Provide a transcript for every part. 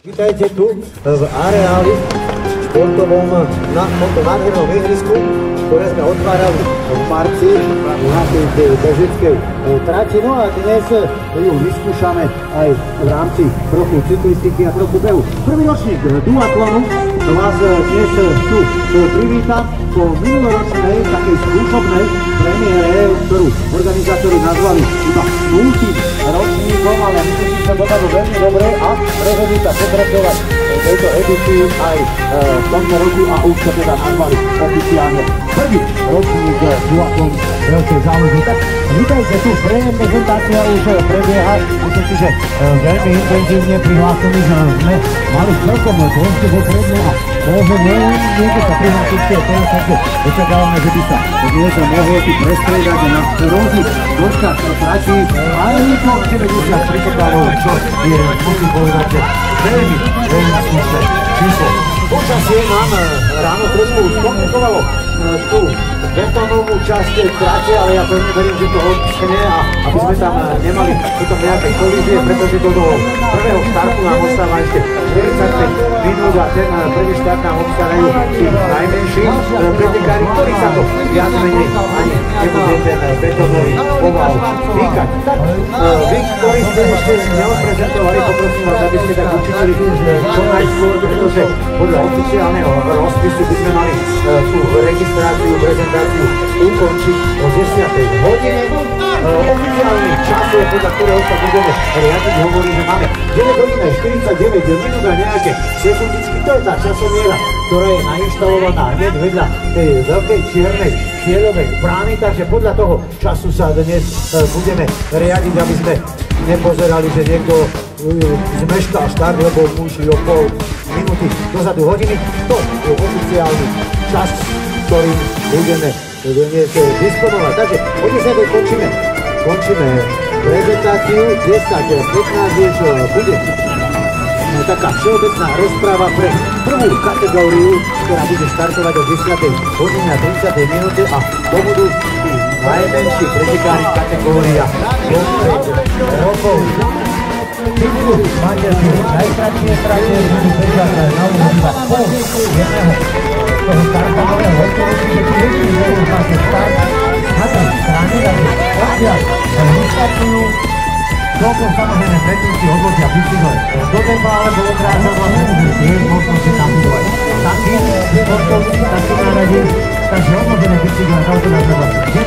Vítajte tu v areáli športovom na tomto nádhernom ihrisku, ktoré sme otvárali v marci na tej bežickej trati. No a dnes ju vyskúšame aj v rámci trochu cyklistiky a trochu behu. Prvý ročník duatlonu vás dnes tu privítam po minuloročnej takej skúšobnej premiére, ktorú organizátori nazvali iba 0. ročníkom, ale myslím, že sa dopadlo veľmi dobre a rozhodli sa pokračovať v tejto edícii aj v tomto roku a už sa teda nazvali oficiálne prvý ročník duatlon veľkej zálohy. Tak vítajte tu, prezentácia už prebieha, myslím si, že veľmi intenzívne prihlásení, že sme mali celkom dôležitú poprednú a môže niekde sa prihlásiť takže očakávame, že by sa dnes mohlo tu prestriedať na rôznych dĺžkach trati, ale to 90 predpokladov, čo je, musím povedať, že veľmi slušné číslo. Počasie nám ráno trošku skomplikovalo tú betónovú časť trate, ale ja pevne verím, že to odschne a aby sme tam nemali potom nejaké kolízie, pretože do prvého štartu nám ostáva ešte 45 minút a ten prvý štart nám obstarajú tí najmenší pretekári, ktorí sa to viac menej ani nebude ten betónový oval týkať. Tak vy, ktorí ste ešte neodprezentovali, poprosím vás, aby ste tak učinili čo najskôr, pretože podľa oficiálneho rozpisu by sme mali tú registráciu, prezentáciu ukončiť o 10. hodine. Oficiálny čas, podľa ktorého sa budeme riadiť, hovorí, že máme 9 hodín 49 minút a nejaké sekundičky. To je tá časomiera, ktorá je nainštalovaná hneď vedľa tej veľkej čiernej cieľovej brány, takže podľa toho času sa dnes budeme riadiť, aby sme nepozerali, že niekto zmeškal štart, lebo už o pol minúty dozadu hodiny. To je oficiálny čas, ktorým budeme dnes disponovať. Takže o 10. končíme prezentáciu. 10:15 už bude taká všeobecná rozpráva pre prvú kategóriu, ktorá bude štartovať o 10. hodine a 30. minúte a to budú tí najmenší pretekári kategória 5 rokov. Tí budú mať najkratšie trate, budú bežať na úvod iba pol jedného toho startového hotoru, čiže tiež budú máte start na tej strane, takže odtiaľ vyštartujú. Celkom samozrejme predtým si odložia bicycle do tempa alebo odrážom, ale tiež možnosť tam budovať taký sportovný, taký náradí, takže odložené bicycle a to nás nevlastí.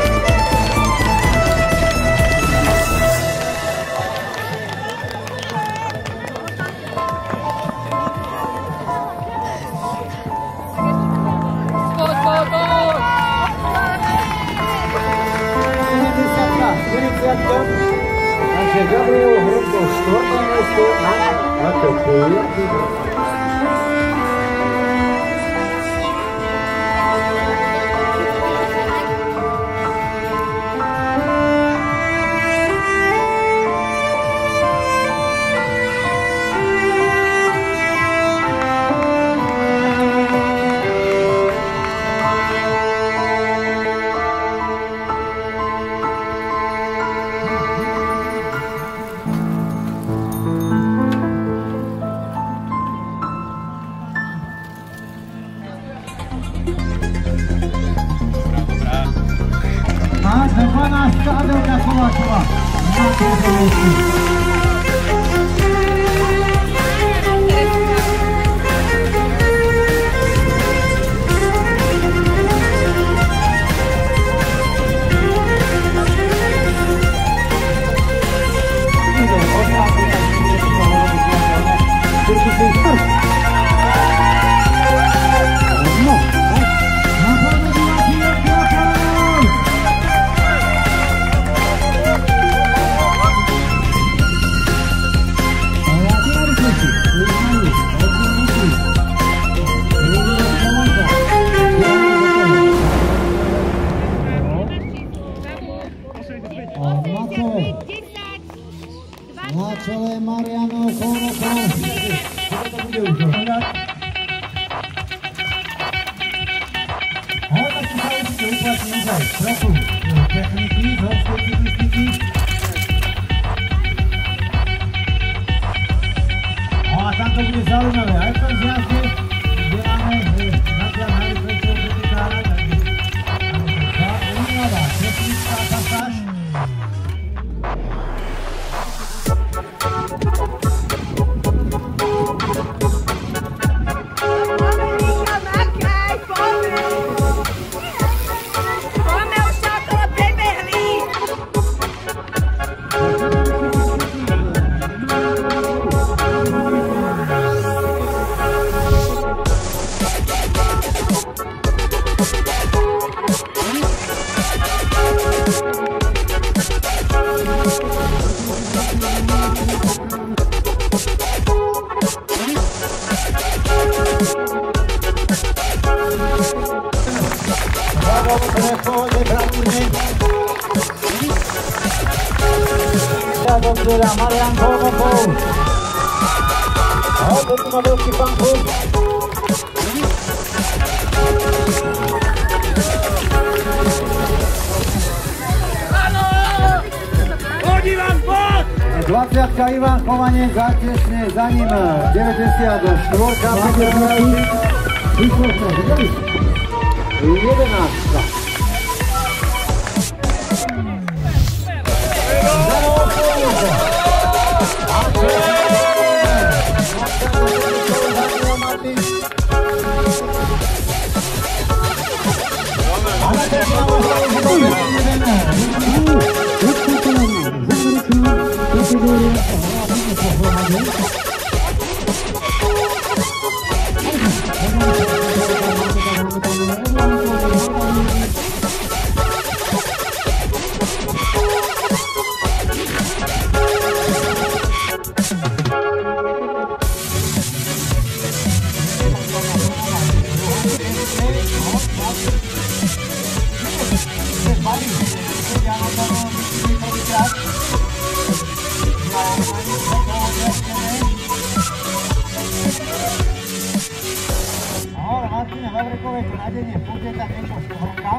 Takže Gabriel Hrubko 4. miesto na Tokii. A 12. Adelka Kováčová na 3. mieste. to bude zaujímavé. Aj v tom zjazde, kde máme zatiaľ najrychlejšieho pretekára, takže zaujímavá technická pasáž. Marian Kolmopov. Ahoj, to tu má veľký fanklub. Áno! Poď Ivan, poď! 20-ka Ivan Chovanec, zatesne za ním 94-ka Peter Moravčík. 11-ka. Nadenie bude tam niečo štohroka.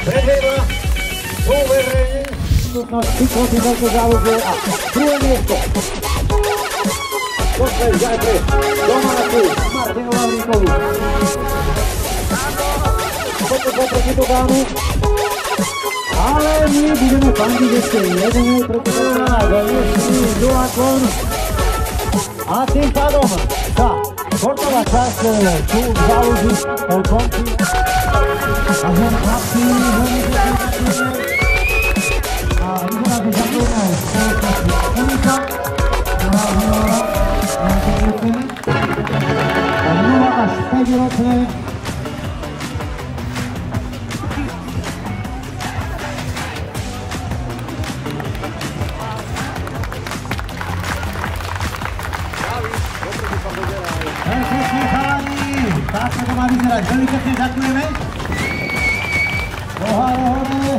Prehýba súverejne nutnosť vykročiť veľké zálože a druhé miesto. Poslej zajtre domácu Martinu Lavríkovu. Poďme poproti do dámu. Ale my budeme fandiť ešte jednej pretekára za dnešný duatlon. A tým pádom sa športová časť tu v záloži končí. A len chlapci veľmi pekne a vyzerá to zapojné spoločnosti Unika, ktorá vyhrála nejaké ceny a 0 až 5 ročné. Perfektne chalani, tak sa to má vyzerať, veľmi pekne ďakujeme. Pohár hore.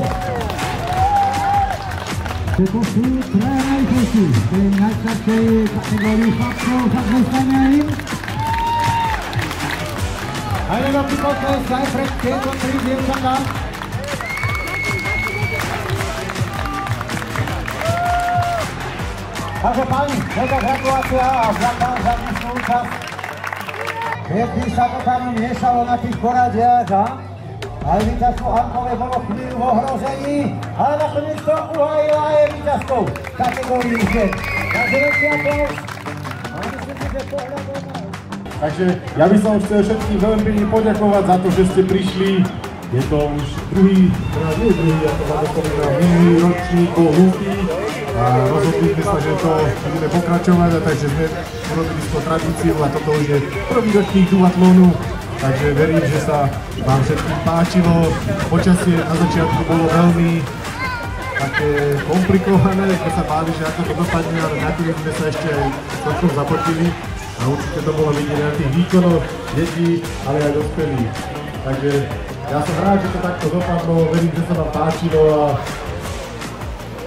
Toto sú traja najkrajší v tej najkrajšej kategórii chlapcov za dvojstaňaním. A je veľký potles aj pred tieto tri dievčatá. Takže páni, veľká gratulácia a vďaka za dnešnú účasť. Kedy sa to tam miešalo na tých poradiach, aj víťazstvo Hankové bolo chvíľu v ohrození, ale nakoniec to uhájila aj víťazkou v kategórii žien. Takže veľký aplauz. A myslím si, že pohľadom. Takže ja by som chcel všetkým veľmi pekne poďakovať za to, že ste prišli. Je to už druhý, ako sa to spomína, minulý ročník bol hlúpy a rozhodli sme sa, že to budeme pokračovať, a takže sme urobili to tradíciu a toto už je prvý ročník duatlonu. Takže verím, že sa vám všetkým páčilo. Počasie na začiatku bolo veľmi také komplikované, sme sa báli, že ako to dopadne, ale nakoniec sme sa ešte celkom zapotili a určite to bolo vidieť na tých výkonoch. detí, ale aj dospelí. Takže ja som rád, že to takto dopadlo, verím, že sa vám páčilo a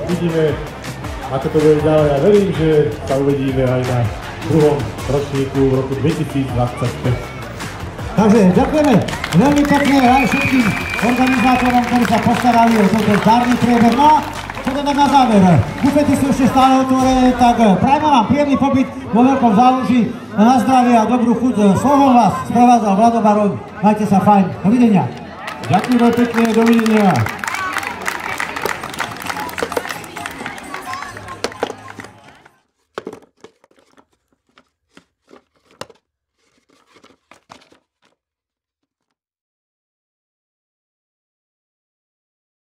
uvidíme, ako to bude ďalej. Ja verím, že sa uvidíme aj na druhom ročníku v roku 2025. Takže ďakujeme veľmi pekne aj všetkým organizátorom, ktorí sa postarali o tento darný priebeh. No a čo teda na záver? Bufety sú ešte stále otvorené, tak prajme vám príjemný pobyt vo Veľkom Záluží. Na zdravie a dobrú chuť. Slovom vás sprevádzal Vlado Baron. Majte sa fajn. Dovidenia. Ďakujeme pekne, dovidenia.